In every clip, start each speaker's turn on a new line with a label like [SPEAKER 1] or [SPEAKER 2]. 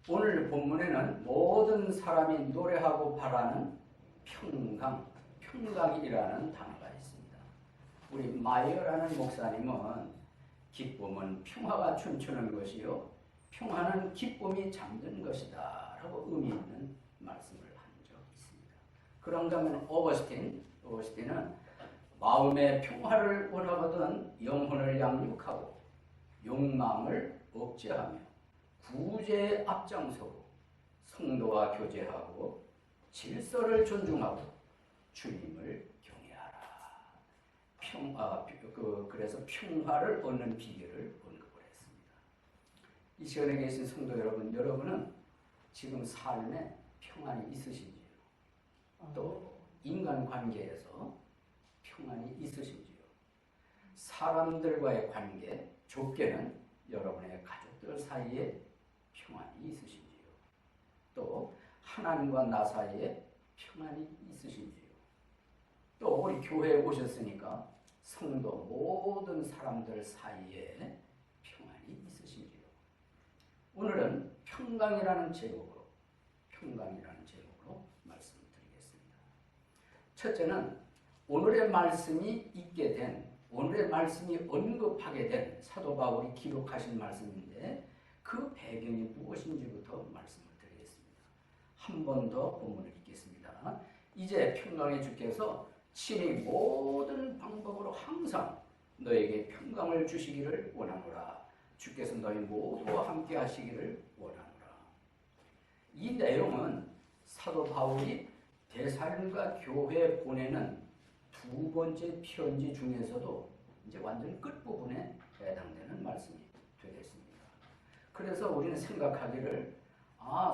[SPEAKER 1] 오늘 본문에는 모든 사람이 노래하고 바라는 평강이라는 단어가 있습니다. 우리 마이어라는 목사님은 기쁨은 평화가 춤추는 것이요 평화는 기쁨이 잠든 것이다 라고 의미 있는 말씀을 한 적이 있습니다. 그런가 하면 오거스틴은 마음의 평화를 원하거든 영혼을 양육하고 욕망을 억제하며 구제에 앞장서고 성도와 교제하고 질서를 존중하고 주님을 경외하라. 그래서 평화를 얻는 비결을 언급을 했습니다. 이 시간에 계신 성도 여러분, 여러분은 지금 삶에 평안이 있으신지요? 또 인간관계에서 평안이 있으신지요? 사람들과의 관계, 좁게는 여러분의 가족들 사이에 평안이 있으신지요? 또 하나님과 나 사이에 평안이 있으신지요? 또 우리 교회에 오셨으니까 성도 모든 사람들 사이에 평안이 있으신지요? 오늘은 평강이라는 제목으로 말씀을 드리겠습니다. 첫째는 오늘의 말씀이 있게 된, 오늘의 말씀이 언급하게 된 사도 바울이 기록하신 말씀인데 그 배경이 무엇인지부터 말씀을 드리겠습니다. 한 번 더 본문을 읽겠습니다. 이제 평강의 주께서 친히 모든 방법으로 항상 너에게 평강을 주시기를 원하노라. 주께서 너희 모두와 함께 하시기를 원하노라. 이 내용은 사도 바울이 데살로니가 교회에 보내는 두 번째 편지 중에서도 이제 완전 끝부분에 해당되는 말씀이 되겠습니다. 그래서 우리는 생각하기를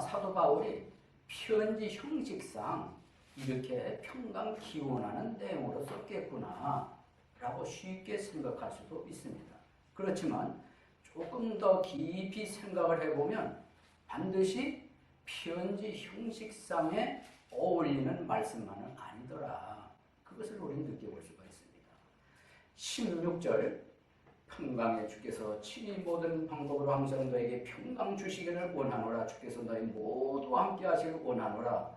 [SPEAKER 1] 사도 바울이 편지 형식상 이렇게 평강 기원하는 내용으로 썼겠구나 라고 쉽게 생각할 수도 있습니다. 그렇지만 조금 더 깊이 생각을 해보면 반드시 편지 형식상에 어울리는 말씀만은 아니더라. 그것을 우리는 느껴볼 수가 있습니다. 16절 평강의 주께서 친히 모든 방법으로 항상 너에게 평강 주시기를 원하노라. 주께서 너희 모두와 함께 하시기를 원하노라.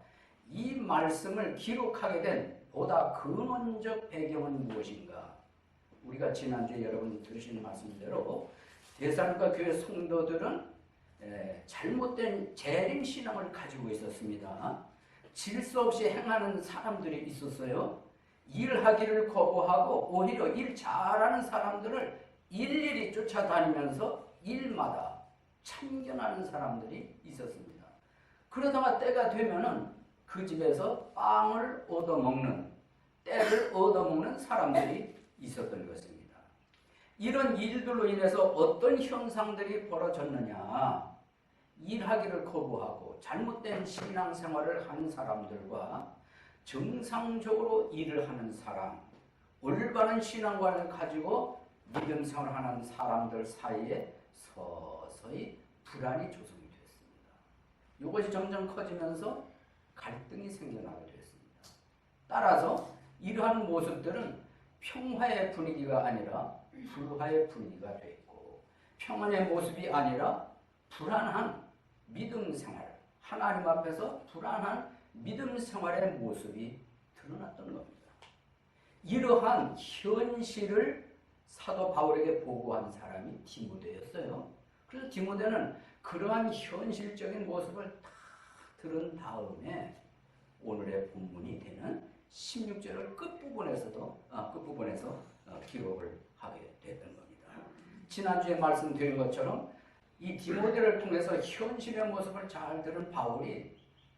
[SPEAKER 1] 이 말씀을 기록하게 된 보다 근원적 배경은 무엇인가? 우리가 지난주에 여러분 들으신 말씀대로 데살로니가 교회 성도들은 잘못된 재림신앙을 가지고 있었습니다. 질서 없이 행하는 사람들이 있었어요. 일하기를 거부하고 오히려 일 잘하는 사람들을 일일이 쫓아다니면서 일마다 참견하는 사람들이 있었습니다. 그러다가 때가 되면은 그 집에서 빵을 얻어먹는, 때를 얻어먹는 사람들이 있었던 것입니다. 이런 일들로 인해서 어떤 현상들이 벌어졌느냐? 일하기를 거부하고 잘못된 신앙생활을 하는 사람들과 정상적으로 일을 하는 사람, 올바른 신앙관을 가지고 믿음생활하는 사람들 사이에 서서히 불안이 조성이 됐습니다. 이것이 점점 커지면서 갈등이 생겨나게 됐습니다. 따라서 이러한 모습들은 평화의 분위기가 아니라 불화의 분위기가 됐고, 평안의 모습이 아니라 불안한 믿음생활, 하나님 앞에서 불안한 믿음생활의 모습이 드러났던 겁니다. 이러한 현실을 사도 바울에게 보고한 사람이 디모데였어요. 그래서 디모데는 그러한 현실적인 모습을 다 들은 다음에 오늘의 본문이 되는 16절을 끝부분에서 기록을 하게 됐던 겁니다. 지난주에 말씀드린 것처럼 이 디모데를 통해서 현실의 모습을 잘 들은 바울이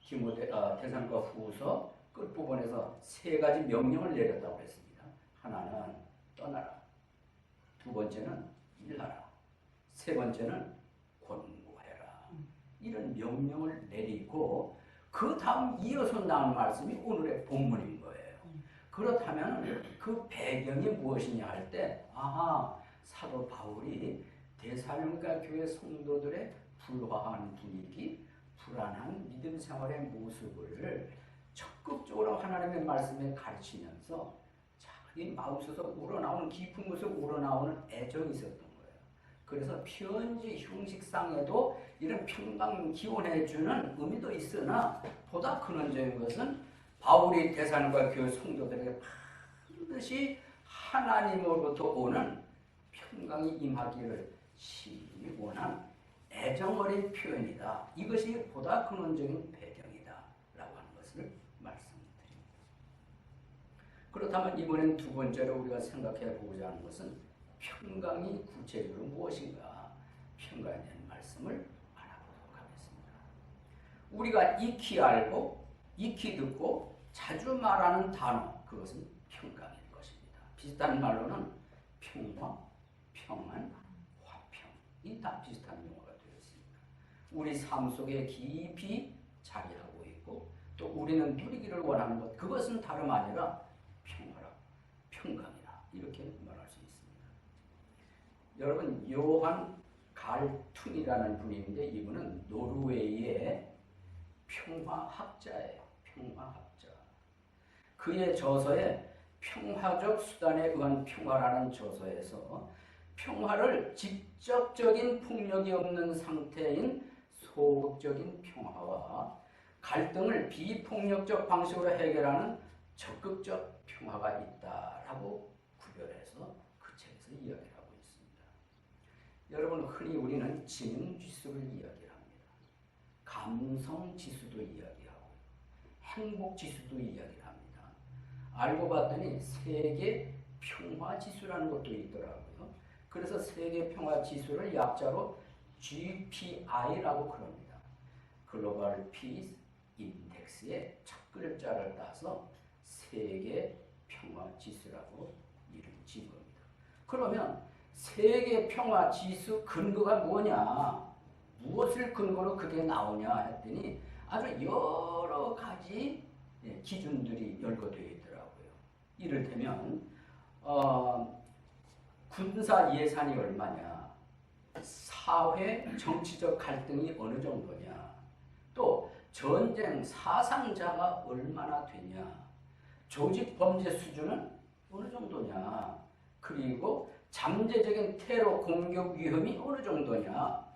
[SPEAKER 1] 데살로니가 후서 끝부분에서 세 가지 명령을 내렸다고 했습니다. 하나는 떠나라. 두 번째는 일하라. 세 번째는 권고해라. 이런 명령을 내리고 그 다음 이어서 나온 말씀이 오늘의 본문인 거예요. 그렇다면 그 배경이 무엇이냐 할 때 사도 바울이 데살로니가 교회 성도들의 불화한 분위기, 불안한 믿음 생활의 모습을 적극적으로 하나님의 말씀에 가르치면서 자기 마음속에서 우러나오는 깊은 곳에서 우러나오는 애정이 있었던 거예요. 그래서 편지 형식상에도 이런 평강 기원해주는 의미도 있으나 보다 근원적인 것은 바울이 데살로니가 교회 성도들에게 반드시 하나님으로부터 오는 평강이 임하기를 심히 원한 애정어린 표현이다. 이것이 보다 근원적인 배경이다 라고 하는 것을 말씀드립니다. 그렇다면 이번엔 두 번째로 우리가 생각해 보고자 하는 것은 평강이 구체적으로 무엇인가, 평강에 대한 말씀을 알아보도록 하겠습니다. 우리가 익히 알고 익히 듣고 자주 말하는 단어, 그것은 평강일 것입니다. 비슷한 말로는 평화, 평안, 화평, 이 다 비슷한 용어가 되어 있습니다. 우리 삶 속에 깊이 자리하고 있고 또 우리는 누리기를 원하는 것, 그것은 다름 아니라 평화라, 평강이라 이렇게 말할 수 있습니다. 여러분, 요한 갈툰이라는 분이 있는데 이분은 노르웨이의 평화학자예요. 평화학자. 그의 저서에 평화적 수단에 의한 평화라는 저서에서 평화를 직접적인 폭력이 없는 상태인 소극적인 평화와 갈등을 비폭력적 방식으로 해결하는 적극적 평화가 있다라고 구별해서 그 책에서 이야기를 하고 있습니다. 여러분, 흔히 우리는 지능지수를 이야기합니다. 감성지수도 이야기하고 행복지수도 이야기를 합니다. 알고 봤더니 세계 평화지수라는 것도 있더라고요. 그래서 세계 평화지수를 약자로 GPI라고 그럽니다. 글로벌 피스 인덱스의 첫 글자를 따서 세계 평화지수라고 이름 지은 겁니다. 그러면 세계 평화지수 근거가 뭐냐? 무엇을 근거로 그게 나오냐 했더니 아주 여러 가지 기준들이 열거되어 있더라고요. 이를테면 군사 예산이 얼마냐, 사회 정치적 갈등이 어느 정도냐, 또 전쟁 사상자가 얼마나 되냐, 조직 범죄 수준은 어느 정도냐, 그리고 잠재적인 테러 공격 위험이 어느 정도냐,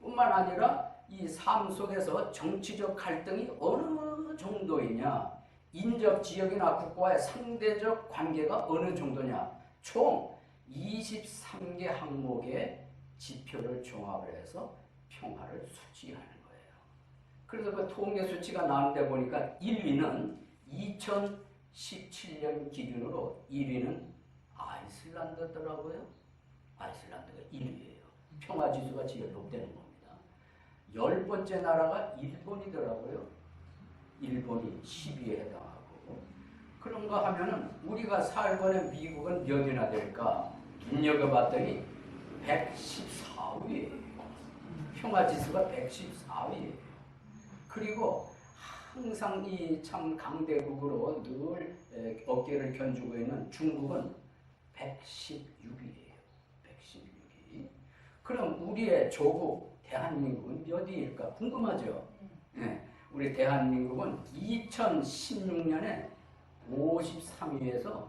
[SPEAKER 1] 뿐만 아니라 이 삶 속에서 정치적 갈등이 어느 정도이냐, 인접 지역이나 국가와의 상대적 관계가 어느 정도냐, 총 23개 항목의 지표를 종합을 해서 평화를 수치하는 거예요. 그래서 그 통계 수치가 나오는데 보니까 1위는 2017년 기준으로 1위는 아이슬란드더라고요. 아이슬란드가 1위예요. 평화지수가 제일 높다는 겁니다. 10번째 나라가 일본이더라고요. 일본이 10위에 해당하고. 그런가 하면은 우리가 살고 있는 미국은 몇이나 될까? 눈여겨봤더니 114위예요. 평화지수가 114위예요. 그리고 항상 이 참 강대국으로 늘 어깨를 견주고 있는 중국은 116위예요. 116위. 그럼 우리의 조국 대한민국은 몇 위일까? 궁금하죠? 네. 우리 대한민국은 2016년에 53위에서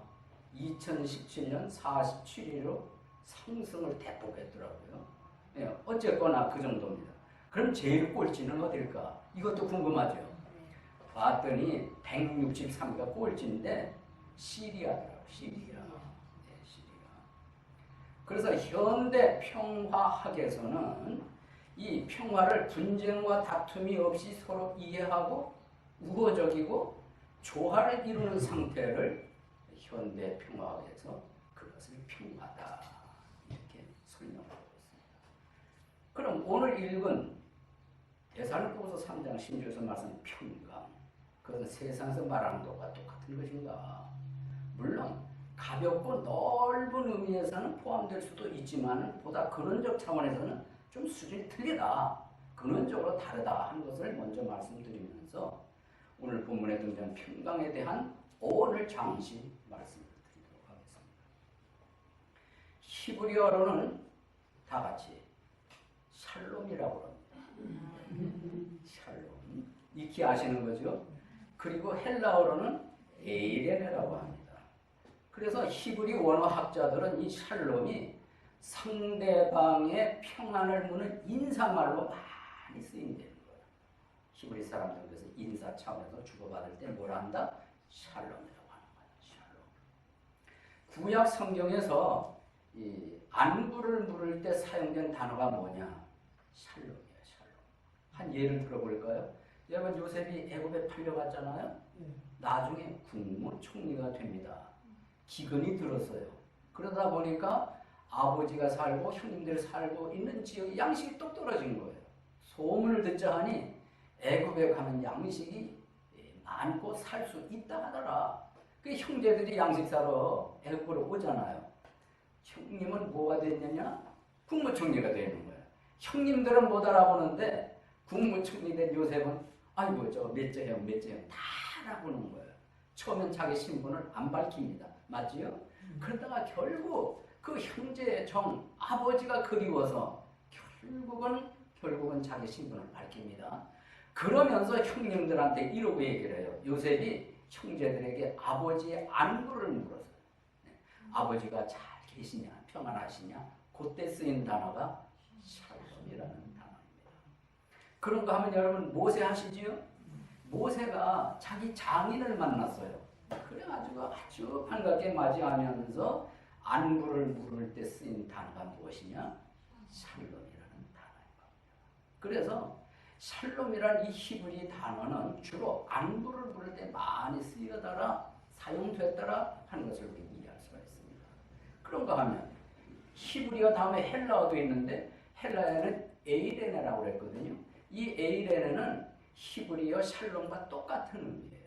[SPEAKER 1] 2017년 47위로 상승을 대폭 했더라고요. 네, 어쨌거나 그 정도입니다. 그럼 제일 꼴찌는 어딜까? 이것도 궁금하죠? 봤더니 163위가 꼴찌인데 시리아더라고요. 시리아. 네, 시리아. 그래서 현대 평화학에서는 이 평화를 분쟁과 다툼이 없이 서로 이해하고 우호적이고 조화를 이루는 상태를 현대 평화학에서 그것을 평화다 이렇게 설명하고 있습니다. 그럼 오늘 읽은 데살로니가서 3장 16절에서 말씀 평강, 그것은 세상에서 말하는 것과 똑같은 것인가? 물론 가볍고 넓은 의미에서는 포함될 수도 있지만 보다 근원적 차원에서는 좀 수준이 틀리다, 근원적으로 다르다 하는 것을 먼저 말씀드리면서 오늘 본문에 등장한 평강에 대한 오늘 잠시 말씀을 드리도록 하겠습니다. 히브리어로는 다 같이 샬롬이라고 합니다. 샬롬. 익히 아시는 거죠? 그리고 헬라어로는 에이레네라고 합니다. 그래서 히브리 원어 학자들은 이 샬롬이 상대방의 평안을 묻는 인사말로 많이 쓰인다는 거예요. 히브리 사람들 그래서 인사 차원에서 주고받을 때 뭘 한다? 샬롬이라고 하는 거예요. 샬롬. 구약 성경에서 이 안부를 물을 때 사용된 단어가 뭐냐? 샬롬이에요. 샬롬. 한 예를 들어볼까요? 여러분 요셉이 애굽에 팔려갔잖아요. 나중에 국무총리가 됩니다. 기근이 들었어요. 그러다 보니까 아버지가 살고 형님들이 살고 있는 지역이 양식이 똑 떨어진 거예요. 소문을 듣자 하니 애굽에 가면 양식이 많고 살 수 있다 하더라. 그 형제들이 양식 사러 애굽으로 오잖아요. 형님은 뭐가 됐느냐? 국무총리가 되는 거예요. 형님들은 못 알아보는데 국무총리 된 요셉은 아이고 저 몇째형 다 알아보는 거예요. 처음엔 자기 신분을 안 밝힙니다. 맞지요? 그러다가 결국 그 형제의 정 아버지가 그리워서 결국은 자기 신분을 밝힙니다. 그러면서 형님들한테 이러고 얘기를 해요. 요셉이 형제들에게 아버지의 안부를 물었어요. 아버지가 잘 계시냐 평안하시냐 그때 쓰인 단어가 샬롬이라는 단어입니다. 그런 거 하면 여러분 모세 아시지요? 모세가 자기 장인을 만났어요. 그래가지고 아주 반갑게 맞이하면서 안부를 물을 때 쓰인 단어가 무엇이냐? 샬롬이라는 단어인 겁니다. 그래서 샬롬이라는 이 히브리 단어는 주로 안부를 물을 때 많이 쓰여더라, 사용됐더라 하는 것을 우리 이해할 수가 있습니다. 그런가 하면 히브리어 다음에 헬라어도 있는데 헬라어에는 에이레네라고 그랬거든요. 이 에이레네는 히브리어 샬롬과 똑같은 의미예요.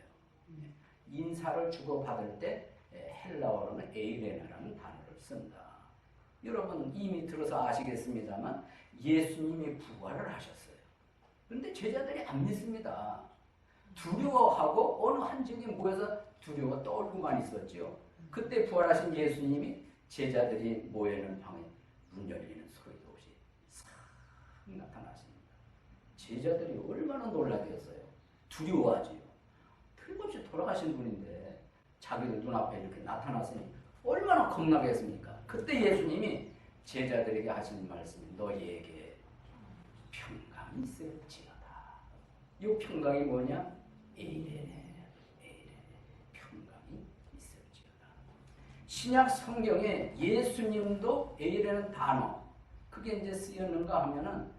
[SPEAKER 1] 인사를 주고받을 때 헬라어로는 에이레네라는 단어를 쓴다. 여러분 이미 들어서 아시겠습니다만 예수님이 부활을 하셨어요. 그런데 제자들이 안 믿습니다. 두려워하고 어느 한 지역에 모여서 두려워 떨고만 있었죠. 그때 부활하신 예수님이 제자들이 모여있는 방에 문 열리는 소리도 없이 싹 나타나십니다. 제자들이 얼마나 놀라겠어요. 두려워하지요. 틀림없이 돌아가신 분인데 자기들 눈앞에 이렇게 나타났으니 얼마나 겁나겠습니까? 그때 예수님이 제자들에게 하신 말씀이 너희에게 평강이 있을지어다. 이 평강이 뭐냐? 에이레네. 평강이 있을지어다. 신약 성경에 예수님도 에이레는 단어 그게 이제 쓰였는가 하면은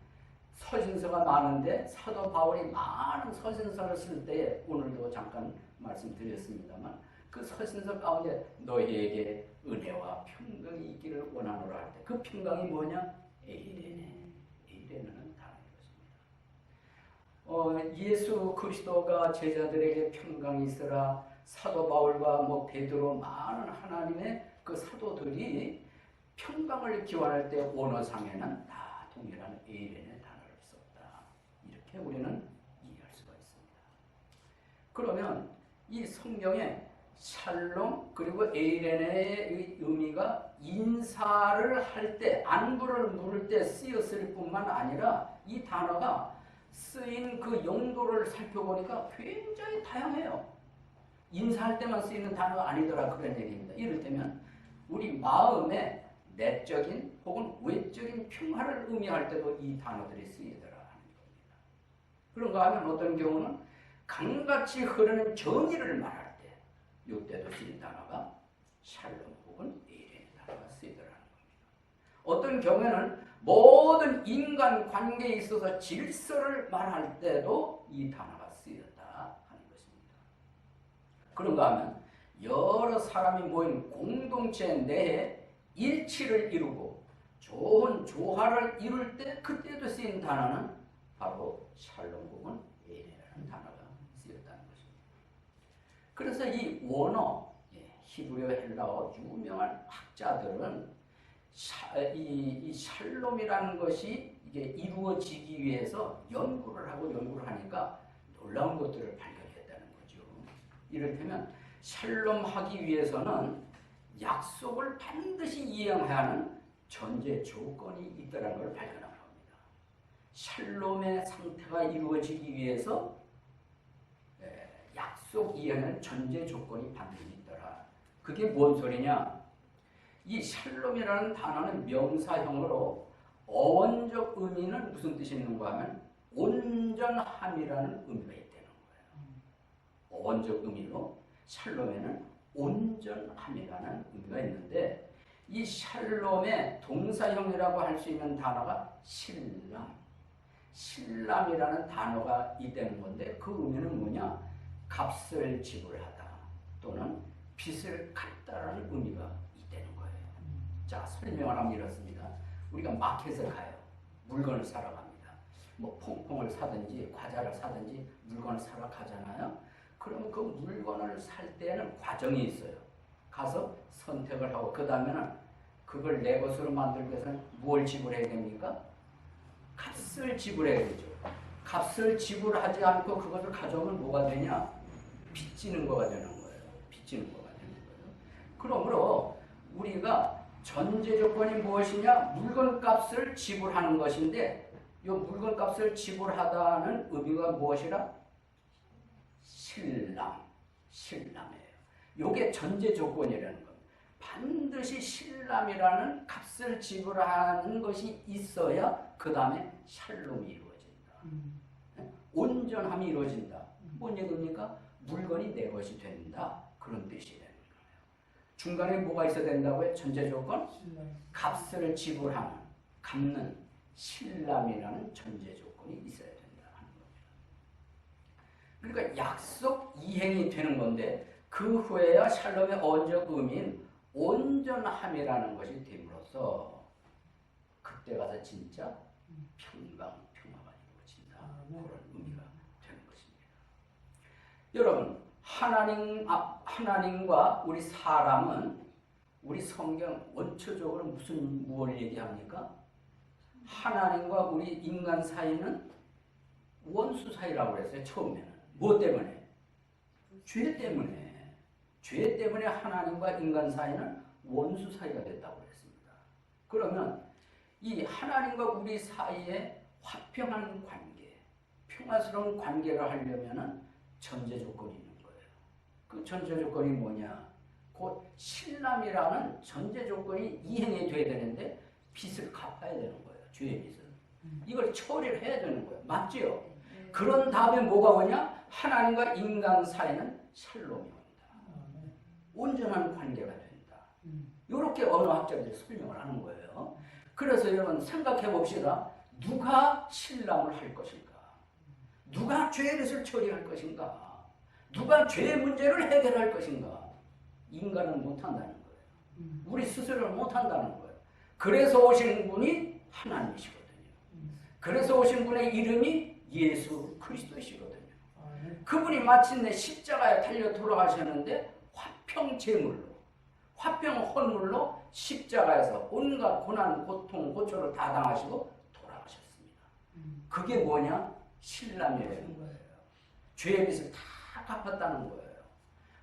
[SPEAKER 1] 서신서가 많은데 사도 바울이 많은 서신서를 쓸 때 오늘도 잠깐 말씀드렸습니다만 그 서신서 가운데 너희에게 은혜와 평강이 있기를 원하노라 할 때 그 평강이 뭐냐? 에이레네. 에이레는 단어인 것입니다. 예수 그리스도가 제자들에게 평강이 있으라 사도 바울과 베드로 많은 하나님의 그 사도들이 평강을 기원할 때 원어상에는 다 동일한 에이레네 단어를 썼다. 이렇게 우리는 이해할 수가 있습니다. 그러면 이 성경에 샬롬 그리고 에이레네의 의미가 인사를 할 때 안부를 물을 때 쓰였을 뿐만 아니라 이 단어가 쓰인 그 용도를 살펴보니까 굉장히 다양해요. 인사할 때만 쓰이는 단어가 아니더라 그런 얘기입니다. 이를테면 우리 마음의 내적인 혹은 외적인 평화를 의미할 때도 이 단어들이 쓰이더라 하는 겁니다. 그런가 하면 어떤 경우는 강같이 흐르는 정의를 말할 때 이때도 쓰인 단어가 샬롬 혹은 에이레네 단어가 쓰이더라는 겁니다. 어떤 경우에는 모든 인간 관계에 있어서 질서를 말할 때도 이 단어가 쓰였다 하는 것입니다. 그런가 하면 여러 사람이 모인 공동체 내에 일치를 이루고 좋은 조화를 이룰 때 그때도 쓰인 단어는 바로 샬롬 혹은 에이레라는 단어가 쓰였다는 것입니다. 그래서 이 원어, 히브리어, 헬라어 유명한 학자들은 이 샬롬이라는 것이 이게 이루어지기 위해서 연구를 하니까 놀라운 것들을 발견했다는 거죠. 이를테면 샬롬하기 위해서는 약속을 반드시 이행해야 하는 전제 조건이 있다는 걸 발견한 겁니다. 샬롬의 상태가 이루어지기 위해서 약속 이행하는 전제 조건이 반드시 있더라. 그게 뭔 소리냐? 이 샬롬이라는 단어는 명사형으로 어원적 의미는 무슨 뜻이 있는가 하면 온전함이라는 의미가 있다는 거예요. 어원적 의미로 샬롬에는 온전함이라는 의미가 있는데 이 샬롬의 동사형이라고 할 수 있는 단어가 실람. 실람이라는 단어가 있다는 건데 그 의미는 뭐냐? 값을 지불하다 또는 빚을 갚다라는 의미가 있다는 거예요. 자, 설명을 하면 이렇습니다. 우리가 마켓에 가요. 물건을 사러 갑니다. 뭐 퐁퐁을 사든지 과자를 사든지 물건을 사러 가잖아요. 그러면 그 물건을 살 때는 과정이 있어요. 가서 선택을 하고 그 다음에는 그걸 내 것으로 만들기 위해서는 무엇을 지불해야 됩니까? 값을 지불해야 되죠. 값을 지불하지 않고 그것을 가져오면 뭐가 되냐? 빚지는 거가 되는 거예요. 빚지는 거가 되는 거예요. 그러므로 우리가 전제 조건이 무엇이냐? 물건값을 지불하는 것인데 이 물건값을 지불하다는 의미가 무엇이라? 실람이에요. 이게 전제 조건이라는 겁니다. 반드시 실람이라는 값을 지불하는 것이 있어야 그 다음에 샬롬이 이루어진다. 온전함이 이루어진다. 뭔 얘기입니까? 물건이 내 것이 된다. 그런 뜻이 되는 거예요. 중간에 뭐가 있어야 된다고요? 전제 조건? 값을 지불하는, 갚는 실람이라는 전제 조건이 있어야 된다 하는 겁니다. 그러니까 약속 이행이 되는 건데 그 후에야 샬롬의 어원적 의미인 온전함이라는 것이 됨으로써 그때 가서 진짜 평화가 이루어진다. 그런 의미가 되는 것입니다. 여러분, 하나님과 우리 사람은 우리 성경 원초적으로 무엇을 얘기합니까? 하나님과 우리 인간 사이는 원수 사이라고 그랬어요. 처음에는. 무엇 때문에? 죄 때문에. 죄 때문에 하나님과 인간 사이는 원수 사이가 됐다고 했습니다. 그러면 이 하나님과 우리 사이에 화평한 관계, 평화스러운 관계를 하려면 전제 조건이 있는 거예요. 그 전제 조건이 뭐냐? 곧 신람이라는 전제 조건이 이행이 돼야 되는데 빚을 갚아야 되는 거예요. 죄의 빚을. 이걸 처리를 해야 되는 거예요. 맞지요? 그런 다음에 뭐가 오냐? 하나님과 인간 사이는 샬롬이 온다. 온전한 관계가 된다. 이렇게 언어학자들이 설명을 하는 거예요. 그래서 여러분 생각해 봅시다. 누가 신람을 할 것인가? 누가 죄의 빚을 처리할 것인가? 누가 죄의 문제를 해결할 것인가? 인간은 못한다는 거예요. 우리 스스로는 못한다는 거예요. 그래서 오신 분이 하나님이시거든요. 그래서 오신 분의 이름이 예수 그리스도이시거든요. 그분이 마침내 십자가에 달려 돌아가셨는데 화평제물로, 화평헌물로 십자가에서 온갖 고난, 고통, 고초를 다 당하시고 돌아가셨습니다. 그게 뭐냐? 신람이라는 거예요. 죄의 빚을 다 갚았다는 거예요.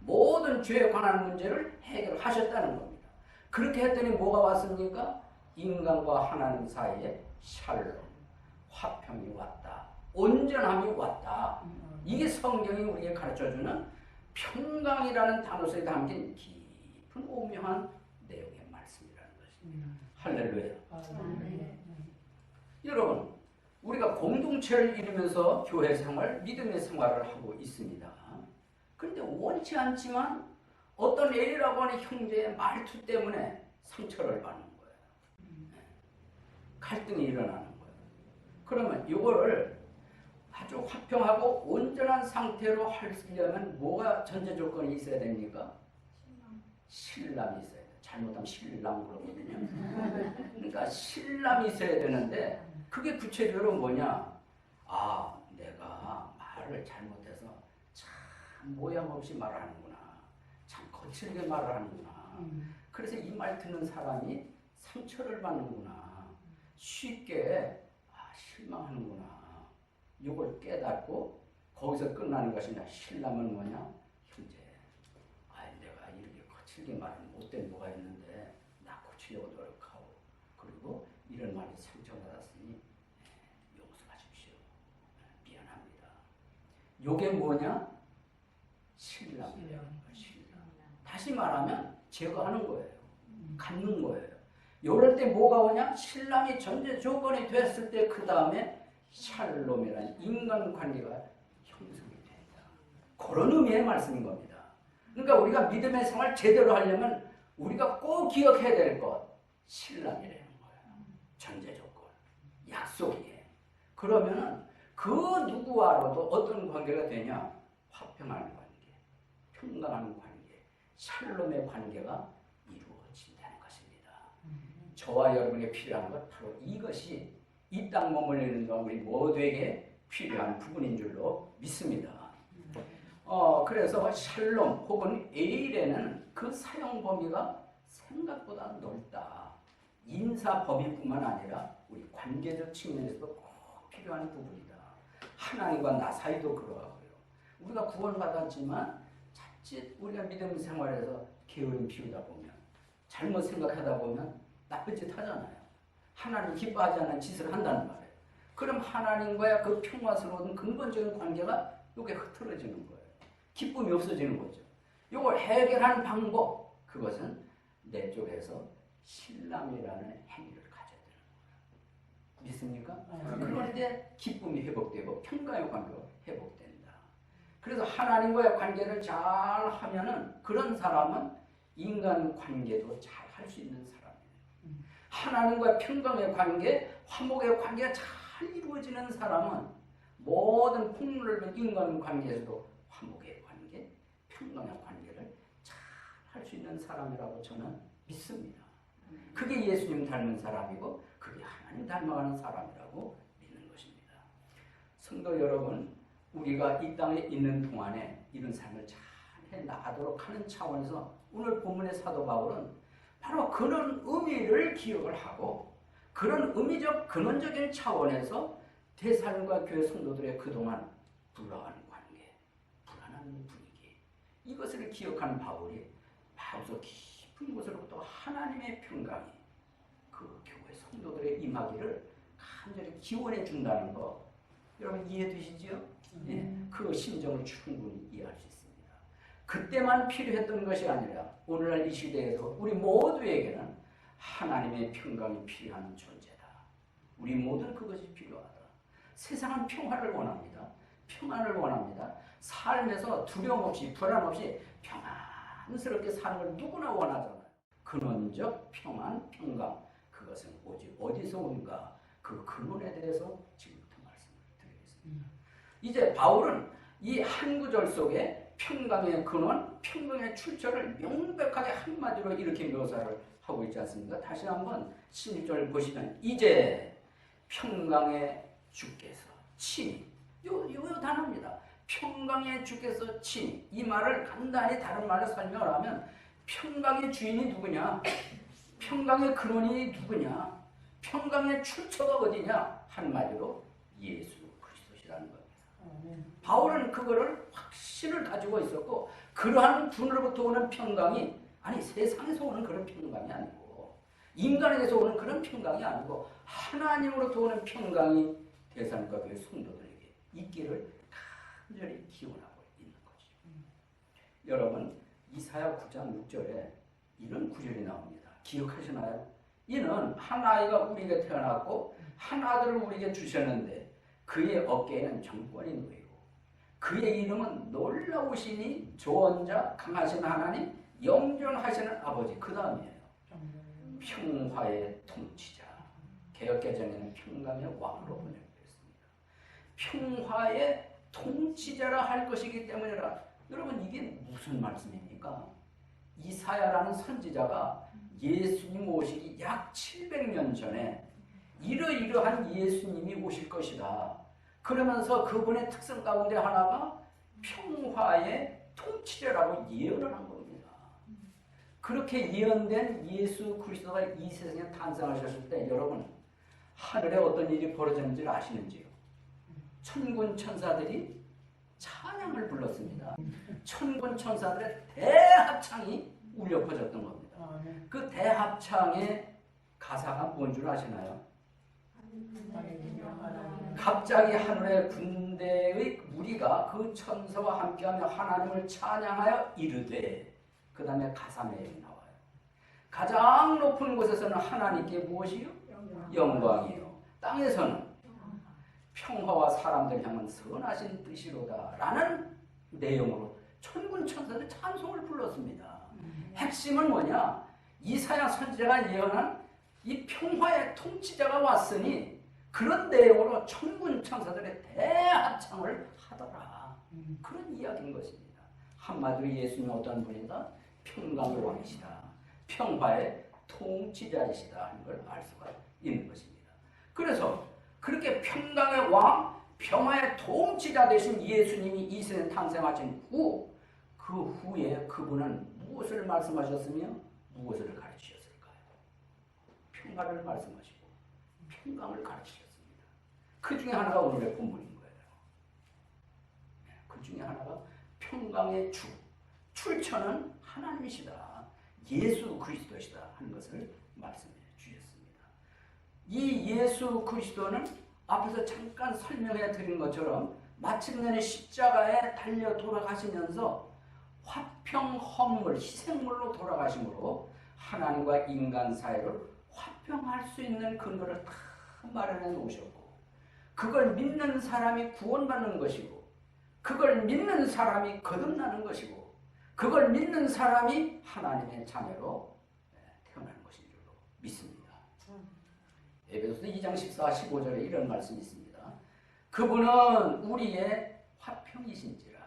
[SPEAKER 1] 모든 죄에 관한 문제를 해결하셨다는 겁니다. 그렇게 했더니 뭐가 왔습니까? 인간과 하나님 사이에 샬롬, 화평이 왔다. 온전함이 왔다. 이게 성경이 우리에게 가르쳐주는 평강이라는 단어 속에 담긴 깊은 오묘한 내용의 말씀이라는 것입니다. 할렐루야. 여러분, 우리가 공동체를 이루면서 교회 생활, 믿음의 생활을 하고 있습니다. 그런데 원치 않지만 어떤 A라고 하는 형제의 말투 때문에 상처를 받는 거예요. 갈등이 일어나는 거예요. 그러면 이거를 아주 화평하고 온전한 상태로 하려면 뭐가 전제 조건이 있어야 됩니까? 신람이 있어야 돼요. 잘못하면 신랑 그러거든요. 그러니까 신람이 있어야 되는데 그게 구체적으로 뭐냐? 아, 내가 말을 잘못해서 참 모양 없이 말을 하는구나. 참 거칠게 말을 하는구나. 그래서 이 말 듣는 사람이 상처를 받는구나. 쉽게 실망하는구나. 이걸 깨닫고 거기서 끝나는 것이 아니라 신랑은 뭐냐? 형제, 내가 이렇게 거칠게 말하면 못된 뭐가 있는데 나 고치려고 노력하고 그리고 이런 말이 상처받았으니 용서하십시오. 미안합니다. 이게 뭐냐? 신랑이에요. 신랑. 다시 말하면 제거하는 거예요. 갖는 거예요. 이럴 때 뭐가 오냐? 신랑이 전제 조건이 됐을 때 그 다음에 샬롬이라는 인간관계가 형성이 된다. 그런 의미의 말씀인 겁니다. 그러니까 우리가 믿음의 생활 제대로 하려면 우리가 꼭 기억해야 될 것, 신랑이라는 거예요. 전제 조건, 약속이에요. 그러면은 그 누구와라도 어떤 관계가 되냐? 화평한 관계, 평강한 관계, 샬롬의 관계가 이루어진다는 것입니다. 저와 여러분에게 필요한 것 바로 이것이 이 땅 머물리는 동안 우리 모두에게 필요한 부분인 줄로 믿습니다. 그래서 샬롬 혹은 에일에는 그 사용 범위가 생각보다 넓다. 인사 범위뿐만 아니라 우리 관계적 측면에서도 꼭 필요한 부분이다. 하나님과 나 사이도 그러하고요. 우리가 구원받았지만 자칫 우리가 믿음 생활에서 게으름 피우다 보면 잘못 생각하다 보면 나쁜 짓 하잖아요. 하나님 기뻐하지 않는 짓을 한다는 말이에요. 그럼 하나님과의 그 평화스러운 근본적인 관계가 이게 흐트러지는 거예요. 기쁨이 없어지는 거죠. 이걸 해결하는 방법, 그것은 내 쪽에서 신랑이라는 행위를 가져야 되는 거예요. 믿습니까? 그럴 때 기쁨이 회복되고 평강의 관계가 회복된다. 그래서 하나님과의 관계를 잘 하면은 그런 사람은 인간 관계도 잘 할 수 있는 사람이에요. 하나님과의 평강의 관계, 화목의 관계가 잘 이루어지는 사람은 모든 폭넓은 인간 관계에서도 화목의 관계, 평강의 관계를 잘 할 수 있는 사람이라고 저는 믿습니다. 그게 예수님 닮은 사람이고 그게 하나님 닮아가는 사람이라고 믿는 것입니다. 성도 여러분, 우리가 이 땅에 있는 동안에 이런 삶을 잘 해나가도록 하는 차원에서 오늘 본문의 사도 바울은 바로 그런 의미를 기억을 하고 그런 의미적 근원적인 차원에서 데살로니가 교회 성도들의 그동안 불안한 관계, 불안한 분위기, 이것을 기억한 바울이 마음속 깊은 곳으로부터 하나님의 평강이 그 교회 성도들의 임하기를 간절히 기원해 준다는 거 여러분 이해되시지요? 그 심정을 충분히 이해할 수 있습니다. 그때만 필요했던 것이 아니라 오늘날 이 시대에서 우리 모두에게는 하나님의 평강이 필요한 존재다. 우리 모두는 그것이 필요하다. 세상은 평화를 원합니다. 평안을 원합니다. 삶에서 두려움 없이 불안 없이 평안스럽게 사는 걸 누구나 원하잖아요. 근원적 평안, 평강, 그것은 오직 어디서 온가? 그 근원에 대해서 지금부터 말씀을 드리겠습니다. 이제 바울은 이 한 구절 속에 평강의 근원, 평강의 출처를 명백하게 한마디로 이렇게 묘사를 하고 있지 않습니까? 다시 한번 16절 보시면 이제 평강의 주께서 친히 요 단어입니다. 평강의 주께서 친히 이 말을 간단히 다른 말로 설명을 하면 평강의 주인이 누구냐? 평강의 근원이 누구냐? 평강의 출처가 어디냐? 한마디로 예수 그리스도시라는 겁니다. 바울은 그거를 확신을 가지고 있었고 그러한 분으로부터 오는 평강이 아니 세상에서 오는 그런 평강이 아니고 인간에게서 오는 그런 평강이 아니고 하나님으로부터 오는 평강이 데살로니가 교회 성도들에게 있기를 간절히 기원하고 있는 거죠. 여러분 이사야 9장 6절에 이런 구절이 나옵니다. 기억하시나요? 이는 한 아이가 우리에게 태어났고 한 아들을 우리에게 주셨는데 그의 어깨에는 정권이 놓이고 그의 이름은 놀라우시니 조언자 강하신 하나님 영존하시는 아버지. 그 다음이에요. 평화의 통치자. 개역개정에는 평강의 왕으로 번역되었습니다. 평화의 통치자라 할 것이기 때문이라. 여러분 이게 무슨 말씀입니까? 이사야라는 선지자가 예수님 오시기 약 700년 전에 이러이러한 예수님이 오실 것이다. 그러면서 그분의 특성 가운데 하나가 평화의 통치자라고 예언을 한 겁니다. 그렇게 예언된 예수 그리스도가 이 세상에 탄생하셨을 때 여러분 하늘에 어떤 일이 벌어졌는지 아시는지요? 천군 천사들이 찬양을 불렀습니다. 천군 천사들의 대합창이 울려 퍼졌던 겁니다. 그 대합창의 가사가 뭔 줄 아시나요? 갑자기 하늘의 군대의 무리가 그 천사와 함께하며 하나님을 찬양하여 이르되 그 다음에 가사 내용이 나와요. 가장 높은 곳에서는 하나님께 무엇이요? 영광이요. 땅에서는 평화와 사람들 향한 선하신 뜻이로다 라는 내용으로 천군 천사들 찬송을 불렀습니다. 핵심은 뭐냐? 이사야 선지자가 예언한 이 평화의 통치자가 왔으니 그런 내용으로 천군 천사들의 대합창을 하더라. 그런 이야기인 것입니다. 한마디로 예수님은 어떤 분이다? 평강의 왕이시다. 평화의 통치자이시다 하는 걸 알 수가 있는 것입니다. 그래서 그렇게 평강의 왕, 평화의 통치자 되신 예수님이 이 세상에 탄생하신 후, 그 후에 그분은 무엇을 말씀하셨으며 무엇을 가르치셨을까요? 평화를 말씀하시고 평강을 가르치셨습니다. 그 중에 하나가 오늘의 본문인 거예요. 그 중에 하나가 평강의 주, 출처는 하나님이시다. 예수 그리스도시다 하는 것을 말씀해 주셨습니다. 이 예수 그리스도는 앞에서 잠깐 설명해 드린 것처럼 마침내 십자가에 달려 돌아가시면서 화평 헌물, 희생물로 돌아가심으로 하나님과 인간 사이를 화평할 수 있는 근거를 다 마련해 놓으셨고, 그걸 믿는 사람이 구원받는 것이고, 그걸 믿는 사람이 거듭나는 것이고, 그걸 믿는 사람이 하나님의 자녀로 태어나는 것인 줄로 믿습니다. 에베소서 2장 14, 15절에 이런 말씀이 있습니다. 그분은 우리의 화평이신지라.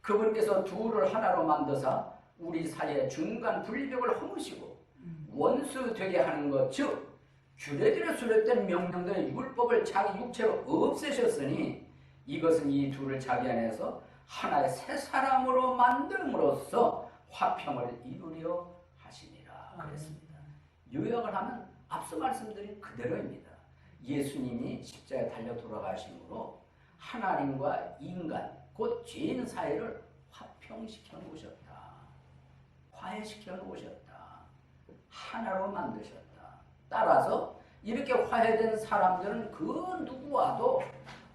[SPEAKER 1] 그분께서 둘을 하나로 만드사 우리 사이의 중간 불벽을 허무시고 원수 되게 하는 것, 즉 규례대로 수립된 명령된 율법을 자기 육체로 없애셨으니 이것은 이 둘을 자기 안에서 하나의 새 사람으로 만듦으로써 화평을 이루려 하시니라 그랬습니다. 요약을 하면 앞서 말씀드린 그대로입니다. 예수님이 십자가에 달려 돌아가심으로 하나님과 인간, 곧 죄인 사이를 화평시켜 놓으셨다. 화해시켜 놓으셨다. 하나로 만드셨다. 따라서 이렇게 화해된 사람들은 그 누구와도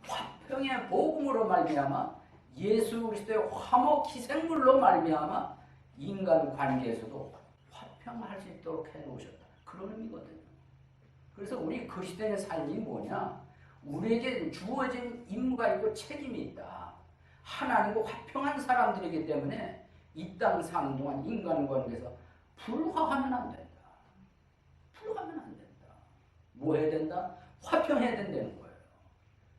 [SPEAKER 1] 화평의 복음으로 말미암아 예수 그리스도의 화목 희생물로 말미암아 인간 관계에서도 화평할 수 있도록 해놓으셨다. 그런 의미거든요. 그래서 우리 그리스도인의 삶이 뭐냐? 우리에게 주어진 임무가 있고 책임이 있다. 하나님과 화평한 사람들이기 때문에 이 땅 사는 동안 인간관계에서 불화하면 안 된다. 불화하면 안 된다. 뭐 해야 된다? 화평해야 된다는 거예요.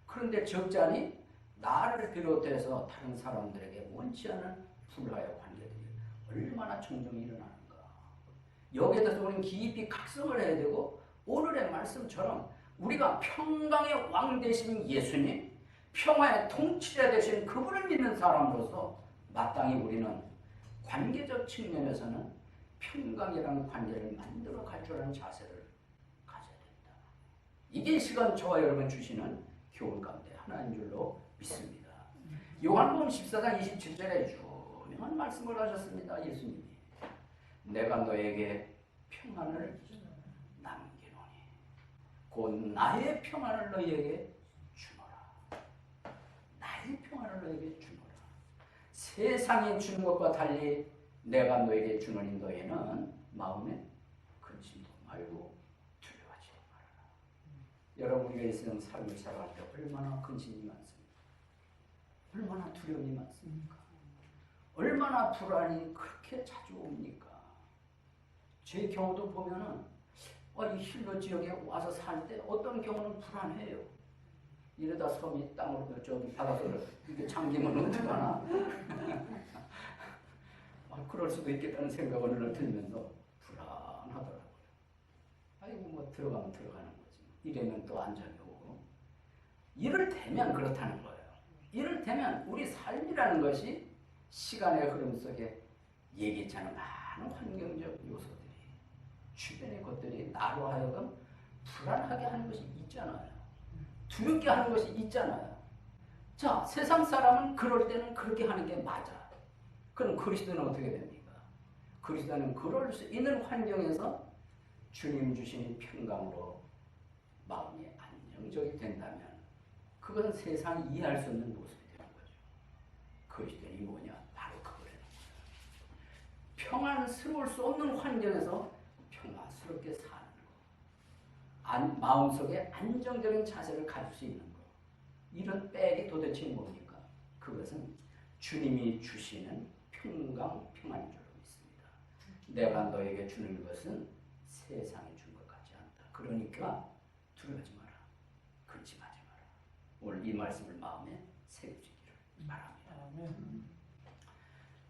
[SPEAKER 1] 그런데 적잖이 나를 비롯해서 다른 사람들에게 원치 않은 불화의 관계들이 얼마나 종종 일어나는가. 여기에 대해서 우리는 깊이 각성을 해야 되고, 오늘의 말씀처럼 우리가 평강의 왕 되신 예수님, 평화의 통치자 되신 그분을 믿는 사람으로서 마땅히 우리는 관계적 측면에서는 평강이라는 관계를 만들어 갈 줄 아는 자세를 가져야 된다. 이게 이 시간 저와 여러분 주시는 교훈 가운데 하나인 줄로 믿습니다. 요한복음 14장 27절에 유명한 말씀을 하셨습니다. 예수님이 내가 너에게 평안을 남기노니 곧 나의 평안을 너희에게 주노라. 나의 평안을 너희에게 주노라. 세상이 주는 것과 달리 내가 너에게 주노니 너희는 마음에 근심도 말고 두려워하지 말아라. 여러분, 우리가 이 세상 삶을 살아갈 때 얼마나 근심이 많습니까? 얼마나 두려움이 많습니까? 얼마나 불안이 그렇게 자주 옵니까? 제 경우도 보면은 이 힐러 지역에 와서 살 때 어떤 경우는 불안해요. 이러다 섬이 땅으로 저기 바닷속으로 이렇게 잠기면 어떡하나? 그럴 수도 있겠다는 생각을 늘 들면서 불안하더라고요. 아이고 뭐 들어가면 들어가는 거지. 이러면 또 안전이 오고. 이를테면 그렇다는 거예요. 이를테면 우리 삶이라는 것이 시간의 흐름 속에 예기치 않은 많은 환경적 요소들이, 주변의 것들이 나로 하여금 불안하게 하는 것이 있잖아요. 두렵게 하는 것이 있잖아요. 자, 세상 사람은 그럴 때는 그렇게 하는 게 맞아. 그럼 그리스도는 어떻게 됩니까? 그리스도는 그럴 수 있는 환경에서 주님 주시는 평강으로 마음이 안정적이 된다면 그것은 세상이 이해할 수 없는 모습이 되는 거죠. 그리스도인이 뭐냐? 바로 그거예요. 평안스러울 수 없는 환경에서 마음스럽게 사는 거, 마음속에 안정적인 자세를 가질 수 있는 거, 이런 백이 도대체 뭡니까? 그것은 주님이 주시는 평강, 평안인 줄 믿습니다. 내가 너에게 주는 것은 세상이 준 것 같지 않다. 그러니까 두려워하지 마라. 근심하지 마라. 오늘 이 말씀을 마음에 새기기를 바랍니다.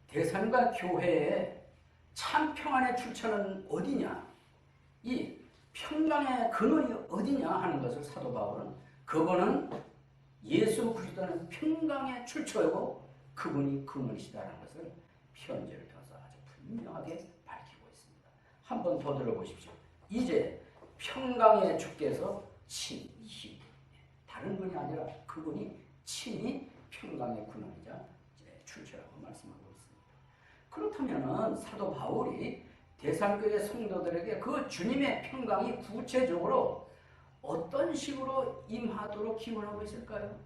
[SPEAKER 1] 대산과 교회의 참 평안의 출처는 어디냐? 이 평강의 근원이 어디냐 하는 것을 사도 바울은 그분은 예수 그리스도는 평강의 출처이고 그분이 근원이시다라는 것을 편지를 통해서 아주 분명하게 밝히고 있습니다. 한 번 더 들어보십시오. 이제 평강의 주께서 친히, 다른 분이 아니라 그분이 친히 평강의 근원이자 출처라고 말씀하고 있습니다. 그렇다면 사도 바울이 데살로니가 성도들에게 그 주님의 평강이 구체적으로 어떤 식으로 임하도록 기원하고 있을까요?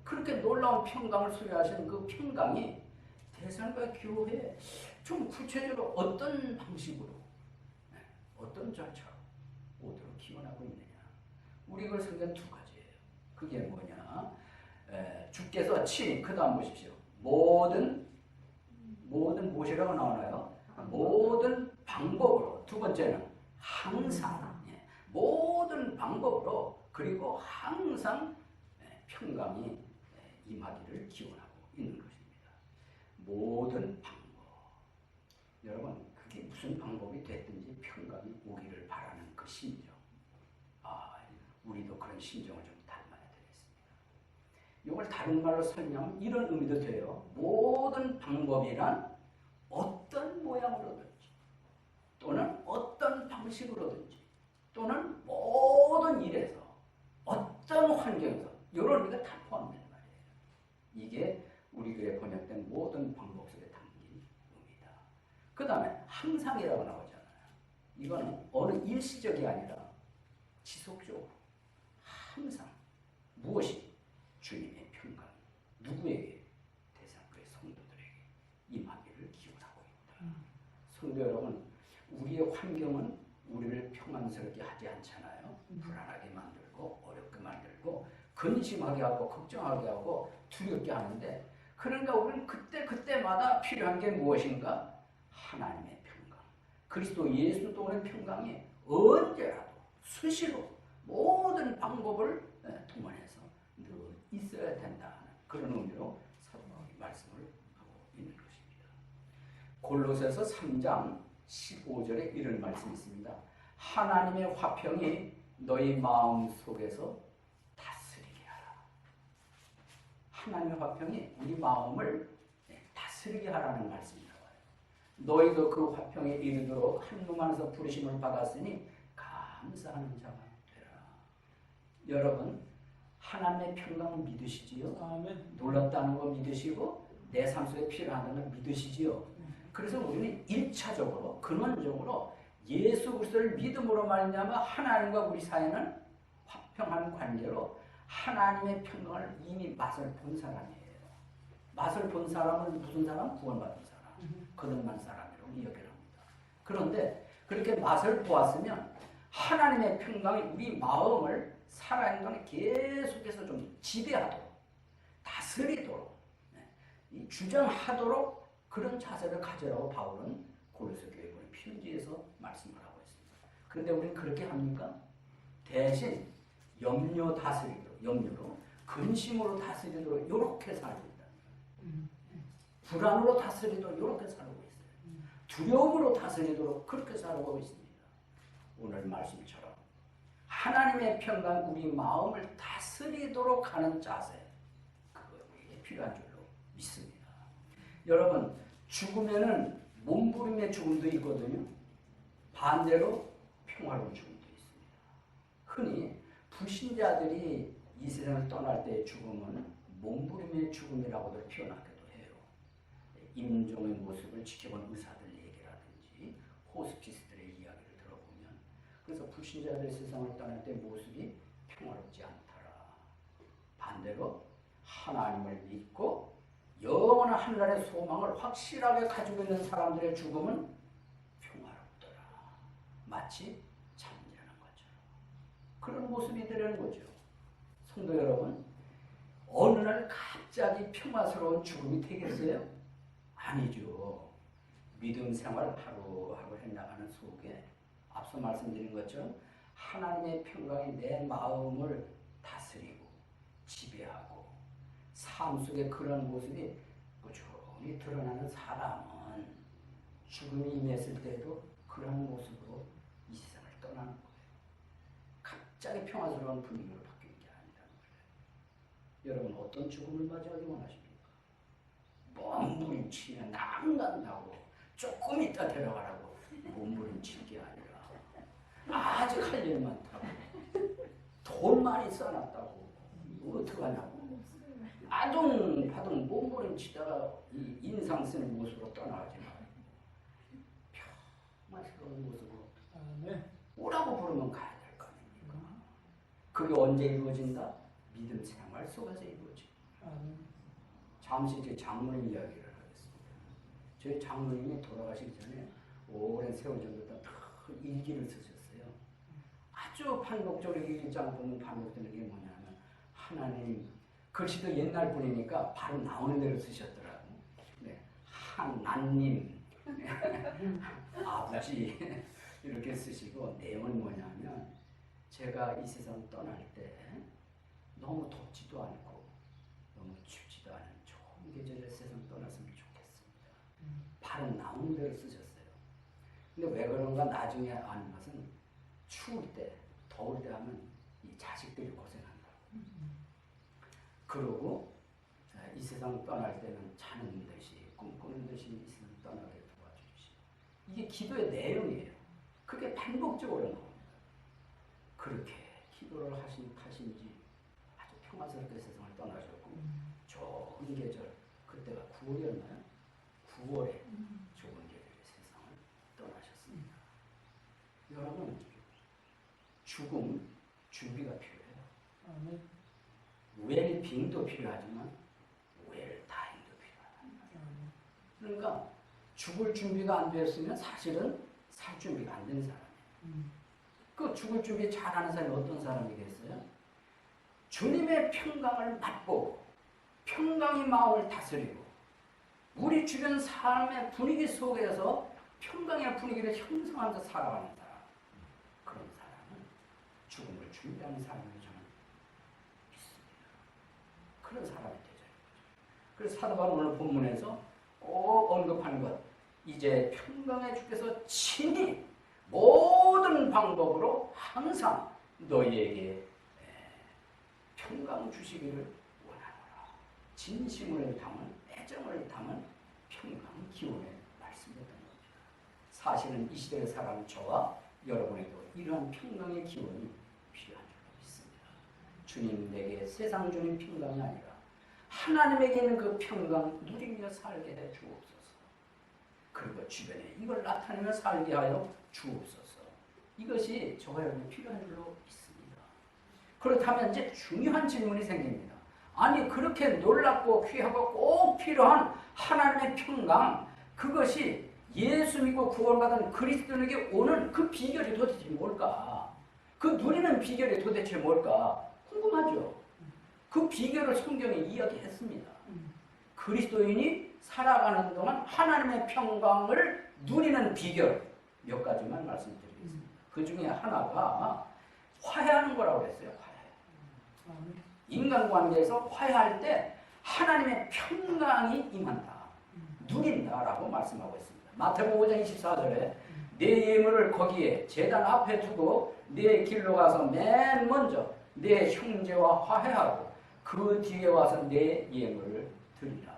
[SPEAKER 1] 그렇게 놀라운 평강을 소유하시는 그 평강이 데살로니가 교회에 좀 구체적으로 어떤 방식으로, 어떤 절차로 오도록 기원하고 있느냐. 우리 그걸 성경 두 가지예요. 그게 뭐냐? 주께서 친히, 그 다음 보십시오. 모든 무엇이라고 나오나요? 모든 방법으로. 두 번째는 항상, 모든 방법으로, 그리고 항상 평강이 임하기를 기원하고 있는 것입니다. 모든 방법. 여러분, 그게 무슨 방법이 됐든지 평강이 오기를 바라는 그 심정. 우리도 그런 심정을 좀 닮아야 되겠습니다. 이걸 다른 말로 설명하면 이런 의미도 돼요. 모든 방법이란 어떤 모양으로든지, 또는 어떤 방식으로든지, 또는 모든 일에서, 어떤 환경에서, 이런 의미가 다 포함된 말이에요. 이게 우리 글에 번역된 모든 방법 속에 담긴 의미다. 그 다음에 항상이라고 나오잖아요. 이거는 어느 일시적이 아니라 지속적으로 항상 무엇이 주님의 평강, 누구에게? 데살로니가 성도들에게 임하기를 기원하고 있다. 성도 여러분, 우리의 환경은 우리를 평안스럽게 하지 않잖아요. 불안하게 만들고 어렵게 만들고 근심하게 하고 걱정하게 하고 두렵게 하는데, 그러니까 우리는 그때마다 필요한 게 무엇인가? 하나님의 평강, 그리스도 예수도 오는 평강이 언제라도 수시로 모든 방법을 동원해서 늘 있어야 된다는 그런 의미로 사도 바울이 말씀을 하고 있는 것입니다. 골로새서 3장 15절에 이런 말씀이 있습니다. 하나님의 화평이 너희 마음 속에서 다스리게 하라. 하나님의 화평이 우리 마음을 다스리게 하라는 말씀이 나와요. 너희도 그 화평에 이르도록 한 놈 안에서 부르심을 받았으니 감사하는 자가 되라. 여러분, 하나님의 평강을 믿으시지요? 아멘. 놀랍다는 거 믿으시고 내 삶 속에 필요하다는 걸 믿으시지요? 그래서 우리는 1차적으로 근원적으로 예수 그리스도를 믿음으로 말미암아 하나님과 우리 사이는 화평한 관계로 하나님의 평강을 이미 맛을 본 사람이에요. 맛을 본 사람은 무슨 사람? 구원받은 사람, 거듭난 사람이라고 이야기를 합니다. 그런데 그렇게 맛을 보았으면 하나님의 평강이 우리 마음을 살아있는 동안 계속해서 좀 지배하도록, 다스리도록, 주장하도록 그런 자세를 가지라고 바울은 골로새 교회 보낸 편지에서 말씀을 하고 있습니다. 그런데 우리는 그렇게 합니까? 대신 염려 다스리도록, 염려로, 근심으로 다스리도록 이렇게 살고 있다. 불안으로 다스리도록 이렇게 살고 있어요. 두려움으로 다스리도록 그렇게 살고 있습니다. 오늘 말씀처럼 하나님의 평강, 우리 마음을 다스리도록 하는 자세, 그거 우리에게 필요한 줄로 믿습니다. 여러분, 죽으면은 몸부림의 죽음도 있거든요. 반대로 평화로운 죽음도 있습니다. 흔히 불신자들이 이 세상을 떠날 때의 죽음은 몸부림의 죽음이라고도 표현하기도 해요. 임종의 모습을 지켜본 의사들 얘기라든지 호스피스들의 이야기를 들어보면, 그래서 불신자들의 세상을 떠날 때 모습이 평화롭지 않더라. 반대로 하나님을 믿고 영원한 하늘나라의 소망을 확실하게 가지고 있는 사람들의 죽음은 평화롭더라. 마치 잠자는 것처럼 그런 모습이 되는 거죠. 성도 여러분, 어느 날 갑자기 평화스러운 죽음이 되겠어요? 아니죠. 믿음 생활 하루하루 해나가는 속에 앞서 말씀드린 것처럼 하나님의 평강이 내 마음을 다스리고 지배하고 삶 속에 그런 모습이 꾸준히 드러나는 사람은 죽음이 임했을 때도 그런 모습으로 이 세상을 떠나는 거예요. 갑자기 평화스러운 분위기로 바뀌는 게 아니라는 거예요. 여러분 어떤 죽음을 맞이하기 원하십니까? 몸부림치며 나간다고 조금 있다 데려가라고 몸부림칠 게 아니라 아직 할 일 많다고 돈 많이 써놨다고 어떡하냐고 아둥바둥 몸부림치다가 이 인상 쓰는 모습으로 떠나가지 말아요. 평화스러운 모습으로 오라고 부르면 가야 될 거 아닙니까? 그게 언제 이루어진다? 믿음 생활 속에서 이루어집니다. 잠시 이제 장로님 이야기를 하겠습니다. 저희 장로님이 돌아가시기 전에 오랜 세월 정도 동안 큰 일기를 쓰셨어요. 아주 반복적으로 일장 보면 반복되는 게 뭐냐면 하나님 글씨도 옛날 분이니까 바로 나오는 대로 쓰셨더라고. 네. 하나님 아버지 이렇게 쓰시고 내용은 뭐냐면 제가 이 세상 떠날 때 너무 덥지도 않고 너무 춥지도 않은 좋은 계절에 세상 떠났으면 좋겠습니다. 바로 나오는 대로 쓰셨어요. 근데 왜 그런가 나중에 아는 것은 추울 때, 더울 때 하면 이 자식들이 고생한다고. 그러고 이 세상 떠날 때는 자는 듯이 꿈꾸는 듯이 이 세상 떠나게 도와주시고 이게 기도의 내용이에요. 그게 반복적으로 나옵니다. 그렇게 기도를 하신지 아주 평화스럽게 세상을 떠나셨고 좋은 계절, 그때가 9월이었나요? 9월에 좋은 계절의 세상을 떠나셨습니다. 여러분 죽음 준비가 필요해요. 웰빙도 필요하지만 웰다잉도 필요하다. 그러니까 죽을 준비가 안 되었으면 사실은 살 준비가 안 된 사람이에요. 그 죽을 준비 잘하는 사람이 어떤 사람이겠어요? 주님의 평강을 맛보고 평강이 마음을 다스리고 우리 주변 삶의 분위기 속에서 평강의 분위기를 형성하면서 살아가는 사람, 그런 사람은 죽음을 준비하는 사람을 저는 믿습니다. 그런 사람이 되죠. 그래서 사도 바울 오늘 본문에서 꼭 언급하는 것, 이제 평강의 주께서 친히 모든 방법으로 항상 너희에게 평강 주시기를 원하노라. 진심을 담은, 애정을 담은 평강 기원의 말씀이었던 겁니다. 사실은 이 시대에 살아가는 저와 여러분에도 이러한 평강의 기원이 필요한 줄 믿습니다. 주님 내게 세상 주는 평강이 아니라 하나님에게 있는 그 평강 누리며 살게 해 주옵소서. 그리고 주변에 이걸 나타내며 살게 하여 주옵소서. 이것이 저와 여러분이 필요한 줄로 믿습니다. 그렇다면 이제 중요한 질문이 생깁니다. 아니 그렇게 놀랍고 귀하고 꼭 필요한 하나님의 평강, 그것이 예수 믿고 구원받은 그리스도인에게 오는 그 비결이 도대체 뭘까? 그 누리는 비결이 도대체 뭘까? 궁금하죠? 그 비결을 성경에 이야기했습니다. 그리스도인이 살아가는 동안 하나님의 평강을 누리는 비결 몇 가지만 말씀드리겠습니다. 그 중에 하나가 화해하는 거라고 그랬어요. 화해. 인간관계에서 화해할 때 하나님의 평강이 임한다. 누린다라고 말씀하고 있습니다. 마태복음 5장 24절에 내 예물을 거기에 제단 앞에 두고 내 길로 가서 맨 먼저 내 형제와 화해하고 그 뒤에 와서 내 예물을 드리라.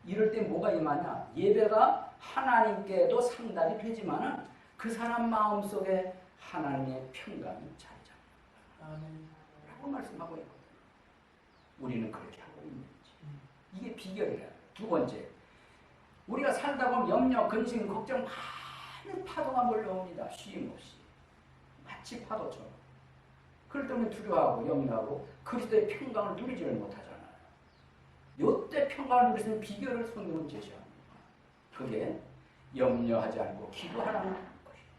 [SPEAKER 1] 이럴 때 뭐가 임하냐? 예배가 하나님께도 상달이 되지만은 그 사람 마음속에 하나님의 평강이 자리 잡는다. 라고 말씀하고 있거든요. 우리는 그렇게 하고 있는지. 이게 비결이에요. 두 번째, 우리가 살다 보면 염려, 근심, 걱정 많은 파도가 몰려옵니다. 쉼없이. 마치 파도처럼. 그럴 때는 두려워하고 염려하고 그리스도의 평강을 누리지를 못하잖아요. 이때 평강을 누릴 수 있는 비결을 성경은 제시합니다. 그게 염려하지 않고 기도하라는 것이에요.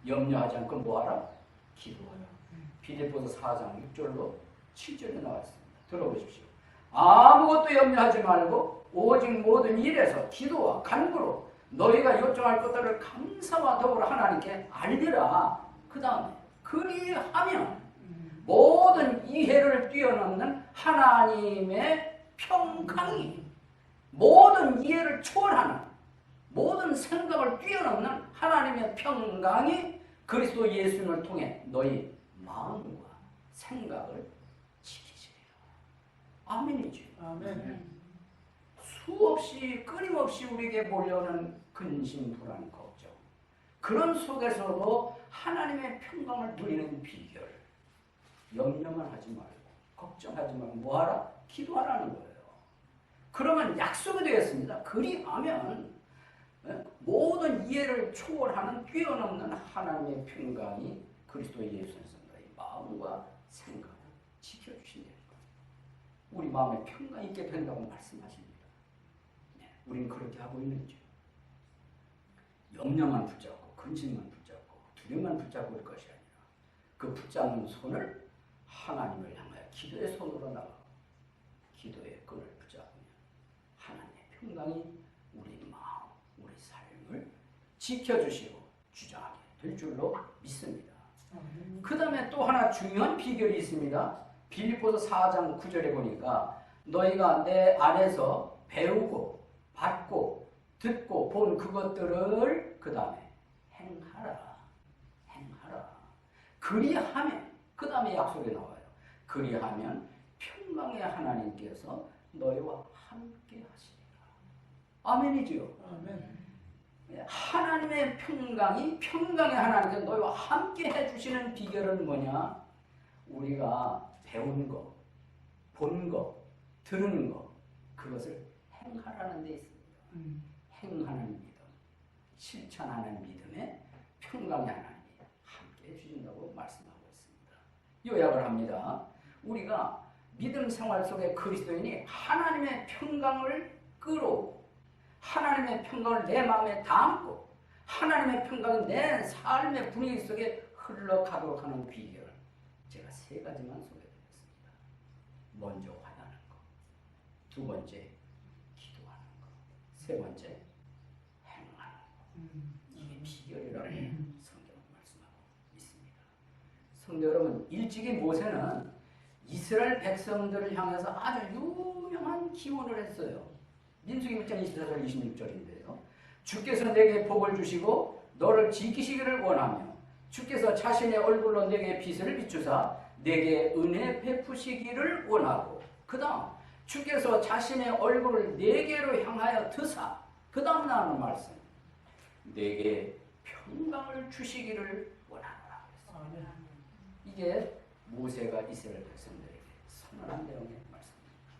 [SPEAKER 1] 염려하지 않고 뭐하라? 기도하라. 빌립보서 4장 6절로 7절에 나와 있습니다. 들어보십시오. 아무것도 염려하지 말고 오직 모든 일에서 기도와 간구로 너희가 요청할 것들을 감사와 더불어 하나님께 알리라. 그 다음에 그리하면 모든 이해를 뛰어넘는 하나님의 평강이, 모든 이해를 초월하는, 모든 생각을 뛰어넘는 하나님의 평강이 그리스도 예수님을 통해 너희 마음과 생각을 지키시리라. 아멘이죠.
[SPEAKER 2] 아멘.
[SPEAKER 1] 수없이 끊임없이 우리에게 몰려오는 근심, 불안, 걱정, 그런 속에서도 하나님의 평강을 누리는 비결, 염려만 하지 말고 걱정하지 말고 뭐하라? 기도하라는 거예요. 그러면 약속이 되었습니다. 그리하면 모든 이해를 초월하는 뛰어넘는 하나님의 평강이 그리스도 예수에서 너희 마음과 생각을 지켜주신다는 거예요. 우리 마음에 평강 있게 된다고 말씀하십니다. 네, 우리는 그렇게 하고 있는지. 염려만 붙잡고 근심만 붙잡고 두려움만 붙잡고 올 것이 아니라 그 붙잡는 손을 하나님을 향하여 기도의 손으로 나가고 기도의 끈을 붙잡으면 하나님의 평강이 우리 마음, 우리 삶을 지켜주시고 주장하게 될 줄로 믿습니다. 그 다음에 또 하나 중요한 비결이 있습니다. 빌립보서 4장 9절에 보니까 너희가 내 안에서 배우고 받고 듣고 본 그것들을 그 다음에 행하라. 그리하면 그 다음에 약속이 나와요. 그리하면 평강의 하나님께서 너희와 함께 하시리라. 아멘이지요.
[SPEAKER 2] 아멘.
[SPEAKER 1] 하나님의 평강이, 평강의 하나님께서 너희와 함께 해주시는 비결은 뭐냐? 우리가 배운 거, 본 거, 들은 거, 그것을 행하라는 데 있습니다. 행하는 믿음, 실천하는 믿음에 평강의 하나님이 함께 해주신다고 말씀하고 있습니다. 요약을 합니다. 우리가 믿음 생활 속에 그리스도인이 하나님의 평강을 끌어오고 하나님의 평강을 내 마음에 담고 하나님의 평강이 내 삶의 분위기 속에 흘러가도록 하는 비결을 제가 3가지만 소개드리겠습니다. 먼저 화하는 것, 2번째 기도하는 것, 3번째 행하는 것. 이게 비결이라고 성경은 말씀하고 있습니다. 성도 여러분, 일찍이 모세는 이스라엘 백성들을 향해서 아주 유명한 기원을 했어요. 민수기 1장 24절 26절인데요. 주께서 내게 복을 주시고 너를 지키시기를 원하며 주께서 자신의 얼굴로 내게 빛을 비추사 내게 은혜 베푸시기를 원하고, 그 다음 주께서 자신의 얼굴을 내게로 향하여 드사, 그 다음 나오는 말씀, 내게 평강을 주시기를 원하노라 그랬습니다. 이게 모세가 이스라엘 백성들에게 선언한 내용의 말씀입니다.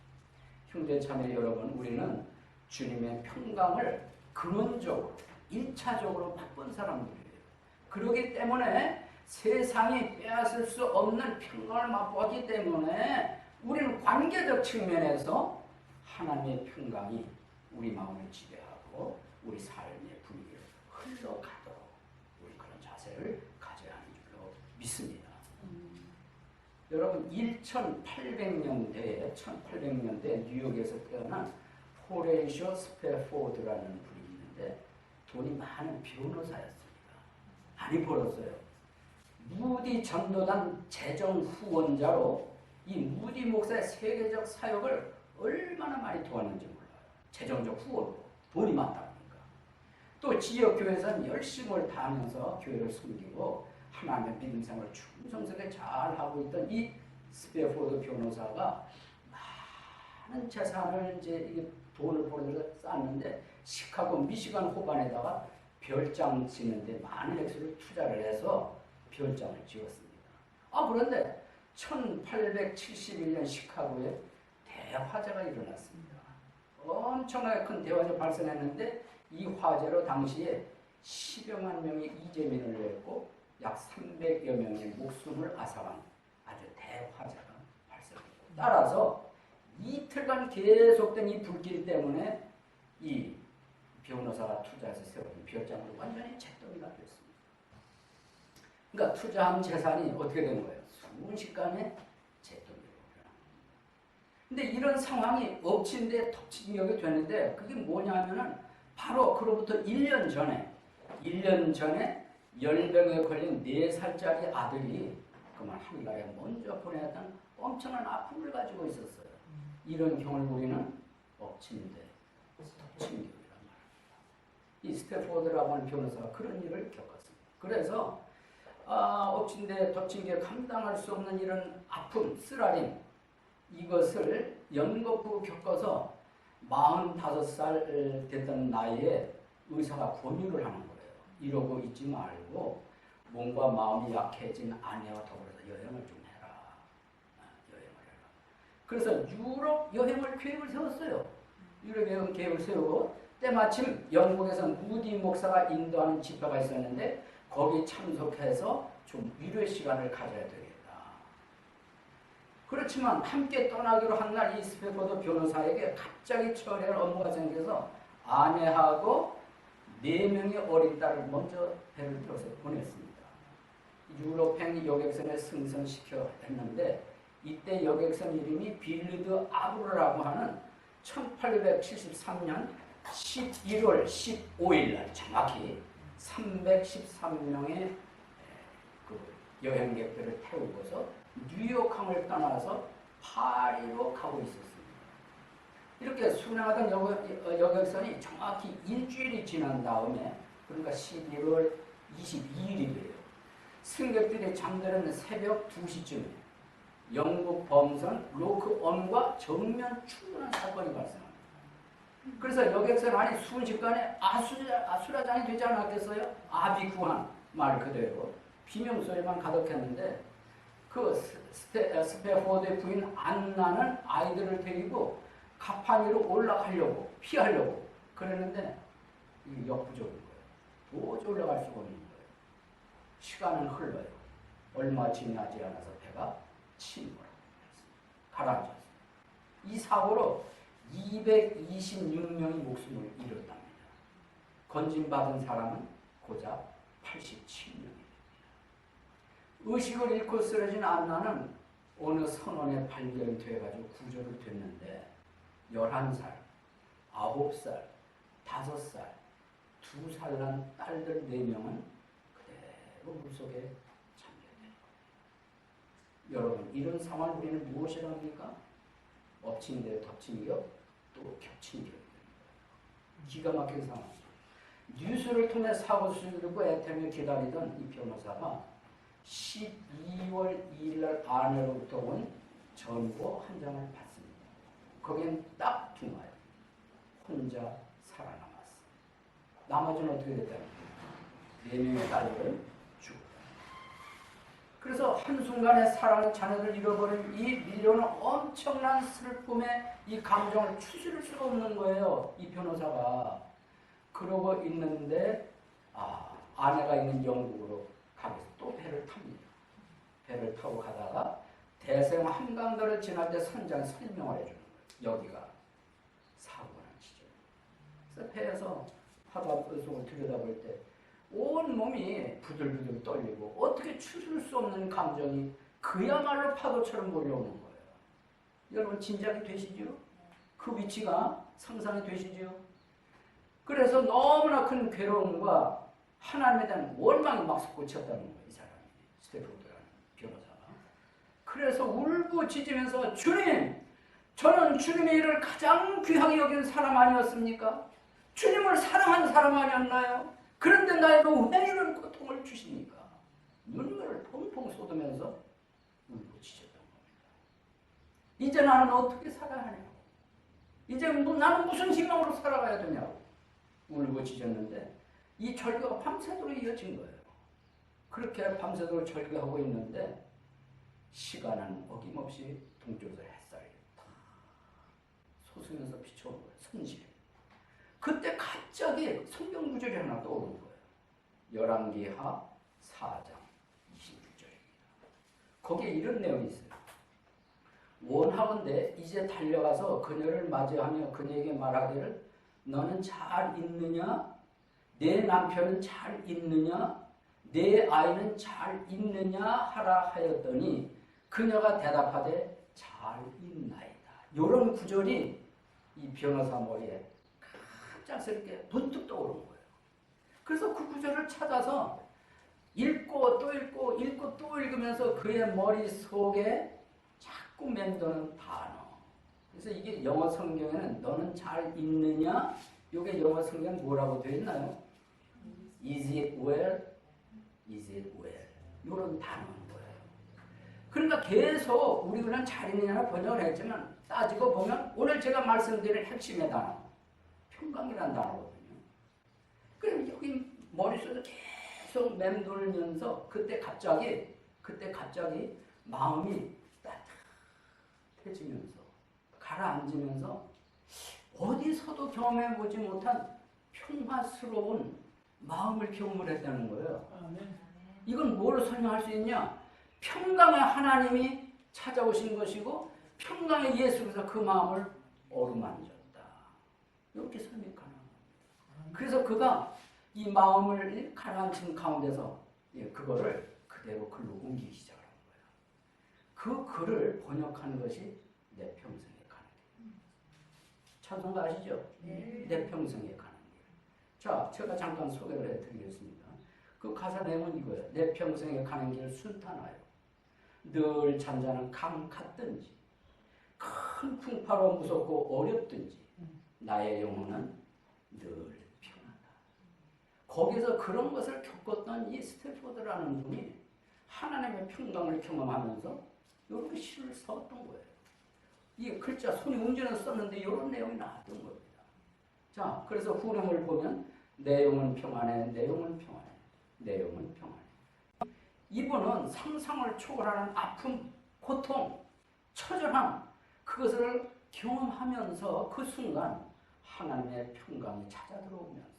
[SPEAKER 1] 형제 자매 여러분, 우리는 주님의 평강을 근원적으로 1차적으로 맛본 사람들이에요. 그렇기 때문에 세상이 빼앗을 수 없는 평강을 맛보았기 때문에 우리는 관계적 측면에서 하나님의 평강이 우리 마음을 지배하고 우리 삶의 분위기를 흘러가도록 우리 그런 자세를 가져야 하는 줄로 믿습니다. 여러분, 1800년대 뉴욕에서 태어난 호레이쇼 스패포드라는 분이 있는데 돈이 많은 변호사였습니다. 많이 벌었어요. 무디 전도단 재정 후원자로 이 무디 목사의 세계적 사역을 얼마나 많이 도왔는지 몰라요. 재정적 후원으로 돈이 많다 보니까. 또 지역교회에서는 열심을 다하면서 교회를 섬기고 하나님의 믿음 생활을 충성스럽게 잘하고 있던 이 스패포드 변호사가 많은 재산을 이제 돈을 벌어들여서 쌓았는데 시카고 미시간 호반에다가 별장 짓는데 많은 액수를 투자를 해서 별장을 지었습니다. 그런데 1871년 시카고에 대화재가 일어났습니다. 엄청나게 큰 대화재 발생했는데 이 화재로 당시에 10여만 명의 이재민을 냈고 약 300여 명의 목숨을 앗아간 아주 대화재가 발생했고, 따라서 이틀간 계속된 이 불길 때문에 이 변호사가 투자해서 세운 별장으로 완전히 책덩이가 됐습니다. 그러니까 투자한 재산이 어떻게 된 거예요? 순식간에 제돈으로. 근데 이런 상황이 엎친데 덮친격이 되는데 그게 뭐냐면은 바로 그로부터 1년 전에 1병에 걸린 4살짜리 아들이 그만 하늘나라에 먼저 보내던 엄청난 아픔을 가지고 있었어요. 이런 경우를 우리는 엎친데 덮친격이란 말입니다. 이 스태포드라고 하는 변호사가 그런 일을 겪었습니다. 그래서 엎친데 덮친격 감당할 수 없는 이런 아픔, 쓰라림 이것을 연거푸 겪어서 45살 됐던 나이에 의사가 권유를 하는 거예요. 이러고 있지 말고 몸과 마음이 약해진 아내와 더불어서 여행을 좀 해라. 여행을 해라. 그래서 유럽 여행을 계획을 세웠어요. 유럽 여행 계획을 세우고 때마침 영국에서 무디 목사가 인도하는 집회가 있었는데 거기 참석해서 좀 위로의 시간을 가져야 되겠다. 그렇지만 함께 떠나기로 한 날 이 스태포드 변호사에게 갑자기 처리할 업무가 생겨서 아내하고 4명의 어린 딸을 먼저 배를 들어서 보냈습니다. 유럽행 여객선에 승선시켜 했는데 이때 여객선 이름이 빌드 아브르라고 하는 1873년 11월 15일 날 정확히 313명의 그 여행객들을 태우고서 뉴욕항을 떠나서 파리로 가고 있었습니다. 이렇게 순항하던 여객선이 정확히 일주일이 지난 다음에 그러니까 11월 22일이 돼요. 승객들이 잠드는 새벽 2시쯤에 영국 범선 로크온과 정면 충돌한 사건이 발생합니다. 그래서 여객선 안이 순식간에 아수라장이 되지 않았겠어요? 아비구한 말 그대로 비명소리만 가득했는데 그 스태포드의 부인 안나는 아이들을 데리고 가판 위로 올라가려고 피하려고 그랬는데 이게 역부족인 거예요. 도저히 올라갈 수가 없는 거예요. 시간은 흘러요. 얼마 지나지 않아서 배가 침몰하고 가라앉았어요. 이 사고로 226명이 목숨을 잃었답니다. 건진받은 사람은 고작 87명입니다. 의식을 잃고 쓰러진 안나는 어느 선원에 발견돼가지고 구조를 됐는데 11살, 9살, 5살, 2살 난 딸들 4명은 그대로 물속에 잠겨있는 거예요. 여러분, 이런 상황을 우리는 무엇이라고 합니까? 엎친 데 덮친 격, 또 겹친 격이 되는 거예요. 기가 막힌 상황이죠. 뉴스를 통해 사고 수습을 듣고 애터미 기다리던 이 변호사가 12월 2일 날 아내로부터 온 전보 한 장을 받습니다. 거기엔 딱 2마디. 혼자 살아남았어. 나머지는 어떻게 됐다는 거예요? 4명의 딸들은 죽었다. 그래서 한순간에 사랑의 자녀들 잃어버린 이 밀려오는 엄청난 슬픔의 이 감정을 추스릴 수가 없는 거예요. 이 변호사가. 그러고 있는데 아내가 있는 영국으로 가면서 또 배를 탑니다. 배를 타고 가다가 대서양 한강도를 지날 때 선장 설명을 해주는 거예요. 여기가 사고가 난 지점이에요. 그래서 배에서 바다 속을 들여다볼 때 온 몸이 부들부들 떨리고 어떻게 추스릴 수 없는 감정이 그야말로 파도처럼 몰려오는 거예요. 여러분 짐작이 되시죠? 그 위치가 상상이 되시죠? 그래서 너무나 큰 괴로움과 하나님에 대한 원망이 막 솟구쳤다는 거예요. 이 사람이. 스태포드라는 변호사가. 그래서 울부짖으면서 주님! 저는 주님의 일을 가장 귀하게 여기는 사람 아니었습니까? 주님을 사랑하는 사람 아니었나요? 그런데 나에게 왜 이런 고통을 주십니까? 눈물을 펑펑 쏟으면서 울부짖었던 겁니다. 이제 나는 어떻게 살아야 하냐고. 이제 나는 무슨 희망으로 살아가야 되냐고. 울부짖었는데 이 절규가 밤새도록 이어진 거예요. 그렇게 밤새도록 절규하고 있는데 시간은 어김없이 동쪽에서 햇살이 탁 솟으면서 비춰오는 거예요. 성실. 그때 갑자기 성경 구절이 하나 떠오른 거예요. 열왕기하 4장 26절입니다. 거기에 이런 내용이 있어요. 원하건대 이제 달려가서 그녀를 맞이하며 그녀에게 말하기를 너는 잘 있느냐? 내 남편은 잘 있느냐? 내 아이는 잘 있느냐 하라 하였더니 그녀가 대답하되 잘 있나이다. 이런 구절이 이 변호사 머리에 갑작스럽게 문득 떠오른 거예요. 그래서 그 구절을 찾아서 읽고 또 읽고 읽고 또 읽으면서 그의 머릿속에 자꾸 맴도는 단어. 그래서 이게 영어 성경에는 너는 잘 읽느냐? 이게 영어 성경 뭐라고 되어 있나요? Is it well? Is it well? 이런 단어인 거예요. 그러니까 계속 우리는 잘 읽느냐고 번역을 했지만 따지고 보면 오늘 제가 말씀드린 핵심의 단어 평강이라는 단어거든요. 그럼 여기 머릿속에 계속 맴돌면서 그때 갑자기 마음이 따뜻해지면서 가라앉으면서 어디서도 경험해보지 못한 평화스러운 마음을 경험했다는 거예요. 이건 뭐로 설명할 수 있냐? 평강의 하나님이 찾아오신 것이고 평강의 예수께서 그 마음을 어루만졌다. 이렇게 설명 가능합니다. 그래서 그가 이 마음을 가라앉힌 가운데서 그거를 그대로 글로 옮기기 시작한 거예요. 그 글을 번역하는 것이 내 평생에 가는 길. 찬송가 아시죠? 내 평생에 가는 길. 자, 제가 잠깐 소개를 해드리겠습니다. 그 가사 내용은 이거예요. 내 평생에 가는 길 순탄하여 늘 잔잔한 강 같든지 큰 풍파로 무섭고 어렵든지 나의 영혼은 늘 거기서 그런 것을 겪었던 이 스탠포드라는 분이 하나님의 평강을 경험하면서 이렇게 시를 썼던 거예요. 이 글자 손이 움직여서 썼는데 이런 내용이 나왔던 겁니다. 자, 그래서 후렴을 보면 내용은 평안해, 내용은 평안해, 내용은 평안해. 이분은 상상을 초월하는 아픔, 고통, 처절함 그것을 경험하면서 그 순간 하나님의 평강이 찾아 들어오면서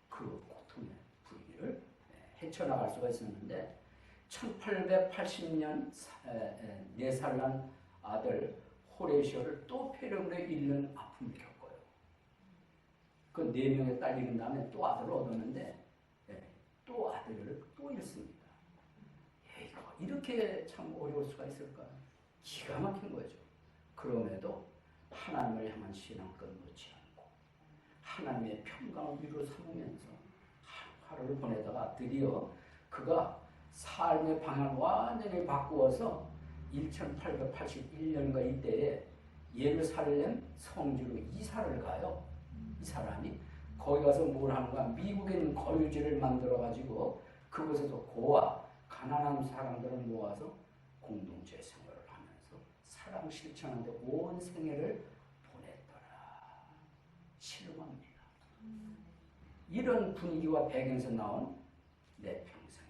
[SPEAKER 1] 그 고통의 분위기를 헤쳐나갈 수가 있었는데 1880년 4살 난 아들 호레시오를 또 폐렴으로 잃는 아픔을 겪어요. 그 4명의 딸 잃은 다음에 또 아들을 얻었는데 또 아들을 또 잃습니다. 이렇게 참 어려울 수가 있을까? 기가 막힌 거죠. 그럼에도 하나님을 향한 신앙 끊지 않고 하나님의 평강을 위로 삼으면서 하루를 보내다가 드디어 그가 삶의 방향을 완전히 바꾸어서 1881년과 이때에 예루살렘 성지로 이사를 가요. 이 사람이 거기 가서 뭘 하는가? 미국인 거유지를 만들어가지고 그곳에서 고아, 가난한 사람들을 모아서 공동체 생활을 하면서 사랑 실천하는데 온 생애를 보냈더라. 실험합니다. 이런 분위기와 배경에서 나온 내 평생.